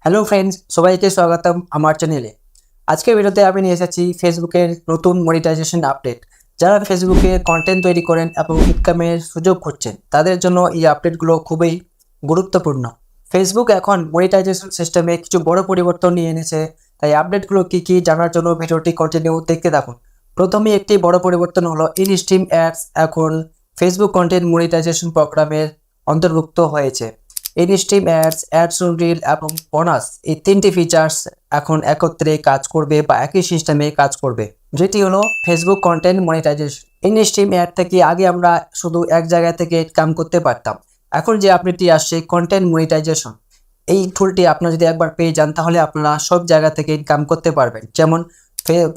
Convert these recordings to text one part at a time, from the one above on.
Hello friends, সবাইকে স্বাগতম আমার চ্যানেলে। আজকের ভিডিওতে আমি নিয়ে এসেছি ফেসবুকের নতুন মনিটাইজেশন আপডেট। যারা ফেসবুকে কন্টেন্ট তৈরি করেন এবং ইনকামের সুযোগ খুঁজছেন, তাদের জন্য এই আপডেটগুলো খুবই গুরুত্বপূর্ণ। ফেসবুক এখন মনিটাইজেশন সিস্টেমে কিছু বড় পরিবর্তন নিয়ে এনেছে, তাই আপডেটগুলো কী জানার জন্য ভিডিওটি কন্টিনিউ দেখতে থাকুন। প্রথমে একটি বড় পরিবর্তন হলো ইন স্ট্রিম অ্যাডস এখন ফেসবুক কন্টেন্ট মনিটাইজেশন প্রোগ্রামের অন্তর্ভুক্ত হয়েছে। In stream ads, ads on reel এবং বোনাস, এই তিনটি ফিচার্স এখন একত্রে কাজ করবে বা একই সিস্টেমে কাজ করবে, যেটি হলো Facebook content monetization. In stream ad থেকে আগে আমরা শুধু এক জায়গা থেকে ইনকাম করতে পারতাম। এখন যে আপডেটটি আসছে কন্টেন্ট মনিটাইজেশন, এই টুলটি আপনারা যদি একবার পেয়ে যান তাহলে আপনারা সব জায়গা থেকে ইনকাম করতে পারবেন। যেমন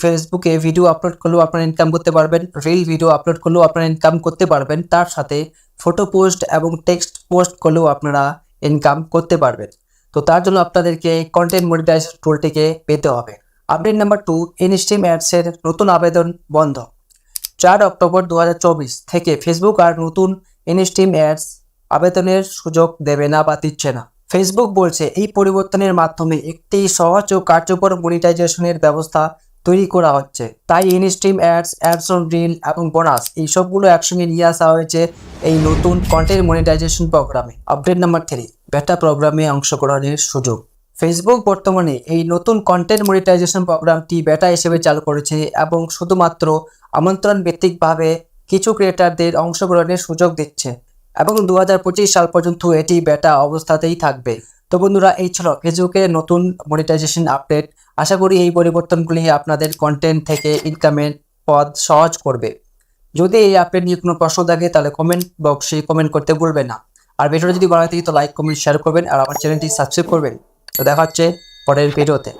ফেসবুকে ভিডিও আপলোড করলেও আপনারা ইনকাম করতে পারবেন, রিল ভিডিও আপলোড করলেও আপনারা ইনকাম করতে পারবেন, তার সাথে ফটো পোস্ট এবং টেক্সট পোস্ট করলেও আপনারা ইনকাম করতে পারবেন। তো তার জন্য আপনাদেরকে কন্টেন্ট মনিটাইজেশন টুলটিকে পেতে হবে। আপডেট নাম্বার 2, ইনস্ট্রিম অ্যাডসের নতুন আবেদন বন্ধ। 4 অক্টোবর 2024 থেকে ফেসবুক আর নতুন ইনস্ট্রিম অ্যাডস আবেদনের সুযোগ দেবে না বা দিচ্ছে না। ফেসবুক বলছে এই পরিবর্তনের মাধ্যমে একটি সহজ ও কার্যকর মনিটাইজেশনের ব্যবস্থা তৈরি করা হচ্ছে। তাই instream ads, ads on reel এবং বোনাস, এই সবগুলো একসঙ্গে নিয়ে আসা হয়েছে এই নতুন কন্টেন্ট মনিটাইজেশন প্রোগ্রামে। আপডেট নাম্বার 3, বেটা প্রোগ্রামে অংশগ্রহণের সুযোগ। ফেসবুক বর্তমানে এই নতুন কন্টেন্ট মনিটাইজেশন প্রোগ্রামটি বেটা হিসেবে চালু করেছে এবং শুধুমাত্র আমন্ত্রণ ভিত্তিকভাবে কিছু ক্রিয়েটারদের অংশগ্রহণের সুযোগ দিচ্ছে এবং 2025 সাল পর্যন্ত এটি বেটা অবস্থাতেই থাকবে। তো বন্ধুরা, এই ছিল ফেসবুকের নতুন মনিটাইজেশন আপডেট। আশা করি এই পরিবর্তনগুলি আপনাদের কন্টেন্ট থেকে ইনকামের পথ সহজ করবে। যদি এই আপডেট নিয়ে কোনো প্রশ্ন থাকে তাহলে কমেন্ট বক্সে কমেন্ট করতে ভুলবেন না। আর ভিডিওটা যদি ভালো লাগে তো লাইক, কমেন্ট, শেয়ার করবেন আর আমার চ্যানেলটি সাবস্ক্রাইব করবেন। তো দেখা হচ্ছে পরের ভিডিওতে।